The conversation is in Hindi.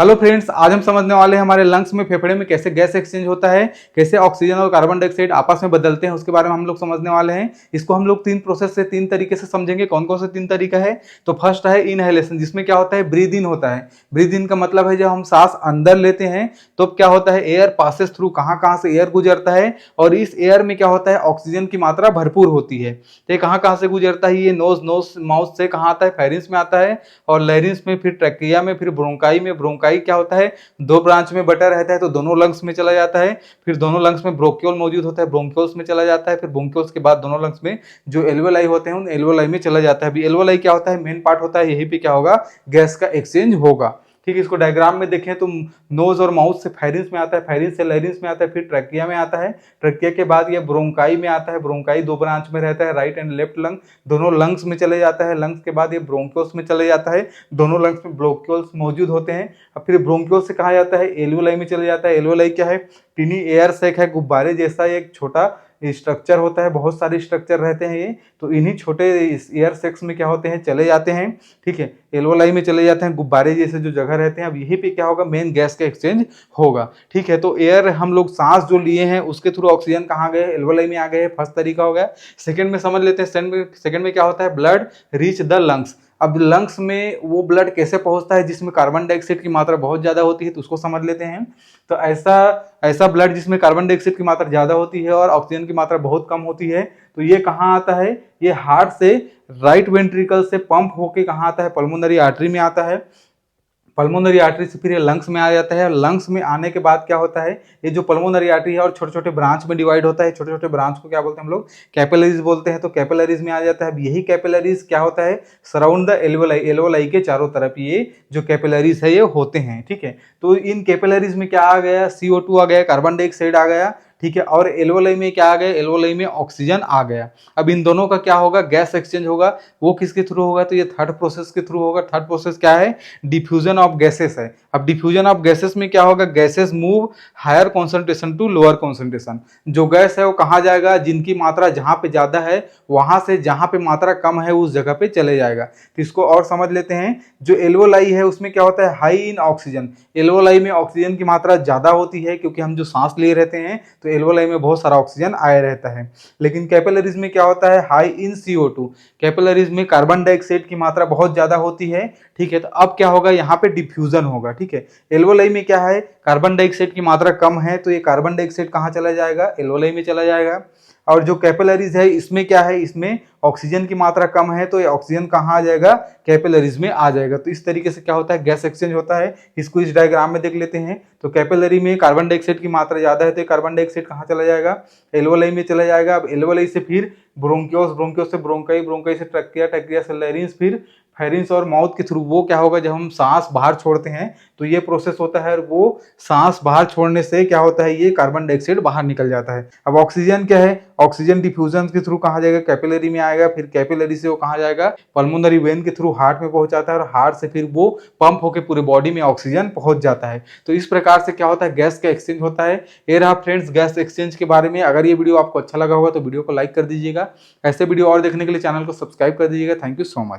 हेलो फ्रेंड्स, आज हम समझने वाले हैं हमारे लंग्स में, फेफड़े में कैसे गैस एक्सचेंज होता है, कैसे ऑक्सीजन और कार्बन डाइऑक्साइड आपस में बदलते हैं, उसके बारे में हम लोग समझने वाले हैं। इसको हम लोग तीन प्रोसेस से, तीन तरीके से समझेंगे। कौन कौन से तीन तरीका है? तो फर्स्ट है इनहेलेशन, जिसमें क्या होता है, ब्रीद इन होता है। ब्रीद इन का मतलब है जब हम सांस अंदर लेते हैं तो क्या होता है, एयर पासेस थ्रू, कहाँ कहाँ से एयर गुजरता है और इस एयर में क्या होता है, ऑक्सीजन की मात्रा भरपूर होती है। तो ये कहाँ कहाँ से गुजरता है, ये नोज नोज माउथ से कहाँ आता है, फेरिंक्स में आता है, और लैरिंक्स में, फिर ट्रैकिया में, फिर ब्रोंकाई में। ब्रोंकाई क्या होता है, दो ब्रांच में बटा रहता है तो दोनों लंग्स में चला जाता है। फिर दोनों लंग्स में ब्रोंक्यूल मौजूद होता है, ब्रोंक्यूल्स में चला जाता है। फिर ब्रोंक्यूल्स के बाद दोनों लंग्स में जो एल्वेलाई होते हैं उन एल्वेलाई में चला जाता है। अभी एल्वेलाई क्या होता है, मेन पार्ट होता है, यही पे क्या होगा, गैस का एक्सचेंज होगा। ठीक है, इसको डायग्राम में देखें तो नोज और माउथ से फेरिंक्स में आता है, फेरिंक्स से लैरिंक्स में आता है, फिर ट्रैकिया में आता है, ट्रैकिया के बाद ये ब्रोंकाई में आता है। ब्रोंकाई दो ब्रांच में रहता है, राइट एंड लेफ्ट लंग, दोनों लंग्स में चले जाता है। लंग्स के बाद ये ब्रोंक्यूल्स में चले जाता है, दोनों लंग्स में ब्रोंक्यूल्स मौजूद होते हैं। अब फिर ब्रोंक्यूल से कहा जाता है, एल्वेलाई में चले जाता है। एल्वेलाई क्या है, टिनी एयर सैक है, गुब्बारे जैसा एक छोटा स्ट्रक्चर होता है, बहुत सारे स्ट्रक्चर रहते हैं ये, तो इन्हीं छोटे एयर सेक्स में क्या होते हैं, चले जाते हैं। ठीक है, एल्वेलाई में चले जाते हैं, गुब्बारे जैसे जो जगह रहते हैं। अब यहीं पे क्या होगा, मेन गैस का एक्सचेंज होगा। ठीक है, तो एयर हम लोग सांस जो लिए हैं उसके थ्रू ऑक्सीजन कहाँ गए, एल्वेलाई में आ गए, फर्स्ट तरीका हो गया। सेकंड में समझ लेते हैं, सेकंड में क्या होता है, ब्लड रीच द लंग्स। अब लंग्स में वो ब्लड कैसे पहुंचता है जिसमें कार्बन डाइऑक्साइड की मात्रा बहुत ज्यादा होती है, तो उसको समझ लेते हैं। तो ऐसा ऐसा ब्लड जिसमें कार्बन डाइऑक्साइड की मात्रा ज्यादा होती है और ऑक्सीजन की मात्रा बहुत कम होती है, तो ये कहाँ आता है, ये हार्ट से राइट वेंट्रिकल से पंप होके कहाँ आता है, पल्मोनरी आर्टरी में आता है। पल्मोनरी आर्टरी से फिर ये लंग्स में आ जाता है। लंग्स में आने के बाद क्या होता है, ये जो पल्मोनरी आर्टरी है और छोटे छोटे ब्रांच में डिवाइड होता है। छोटे छोटे ब्रांच को क्या बोलते हैं हम लोग, कैपिलरीज बोलते हैं। तो कैपिलरीज में आ जाता है। अब यही कैपिलरीज क्या होता है, सराउंड द एल्वेलाई, एल्वेलाई के चारों तरफ ये जो कैपिलरीज है ये होते हैं। ठीक है, तो इन कैपिलरीज में क्या आ गया, CO2 आ गया, कार्बन डाइऑक्साइड आ गया। ठीक है, और एल्वेलाई में क्या आ गया, एल्वेलाई में ऑक्सीजन आ गया। अब इन दोनों का क्या होगा, गैस एक्सचेंज होगा। वो किसके थ्रू होगा, तो ये थर्ड प्रोसेस के थ्रू होगा। थर्ड प्रोसेस क्या है, डिफ्यूजन ऑफ गैसेस है। अब डिफ्यूजन ऑफ गैसेस में क्या होगा, gases move higher concentration to lower concentration. जो गैस है वो कहाँ जाएगा, जिनकी मात्रा जहां पे ज्यादा है वहां से जहां पे मात्रा कम है उस जगह पे चले जाएगा। तो इसको और समझ लेते हैं। जो एल्वेलाई है उसमें क्या होता है, हाई इन ऑक्सीजन। एल्वेलाई में ऑक्सीजन की मात्रा ज्यादा होती है क्योंकि हम जो सांस ले रहते हैं तो एल्वेलाई में बहुत सारा ऑक्सीजन आया रहता है। लेकिन कैपिलरीज में क्या होता है, हाई इन CO2। कैपिलरीज में कार्बन डाइऑक्साइड की मात्रा बहुत ज्यादा होती है। ठीक है, तो अब क्या होगा, यहाँ पे डिफ्यूजन होगा। ठीक है, एल्वेलाई में क्या है, कार्बन डाइऑक्साइड की मात्रा कम है तो ये कार्बन डाइऑक्साइड कहाँ चला जाएगा, एल्वेलाई में चला जाएगा। और जो कैपिलरीज है इसमें क्या है, इसमें ऑक्सीजन की मात्रा कम है तो ये ऑक्सीजन कहाँ आ जाएगा, कैपिलरीज में आ जाएगा। तो इस तरीके से क्या होता है, गैस एक्सचेंज होता है। इसको इस डायग्राम में देख लेते हैं। तो कैपिलरी में कार्बन डाइऑक्साइड की मात्रा ज्यादा है तो कार्बन डाइऑक्साइड कहाँ चला जाएगा, एल्वेलाई में चला जाएगा। अब एल्वेलाई से फिर ब्रोंक्योस, ब्रोंक्योस से ब्रोंकाई, ब्रोंकाई से ट्रैकिया, ट्रैकिया से लैरिंक्स, फिर फेरिंक्स और माउथ के थ्रू वो क्या होगा, जब हम सांस बाहर छोड़ते हैं तो ये प्रोसेस होता है। और वो सांस बाहर छोड़ने से क्या होता है, ये कार्बन डाइऑक्साइड बाहर निकल जाता है। अब ऑक्सीजन क्या है, ऑक्सीजन डिफ्यूजन के थ्रू कहाँ जाएगा, कैपिलरी में आएगा। फिर कैपिलरी से वो कहाँ जाएगा, पल्मोनरी वेन के थ्रू हार्ट में पहुंच जाता है, और हार्ट से फिर वो पंप होकर पूरे बॉडी में ऑक्सीजन पहुंच जाता है। तो इस प्रकार से क्या होता है, गैस का एक्सचेंज होता है। ये रहा फ्रेंड्स गैस एक्सचेंज के बारे में। अगर ये वीडियो आपको अच्छा लगा होगा तो वीडियो को लाइक कर दीजिएगा। ऐसे वीडियो और देखने के लिए चैनल को सब्सक्राइब कर दीजिएगा। Thank you so much.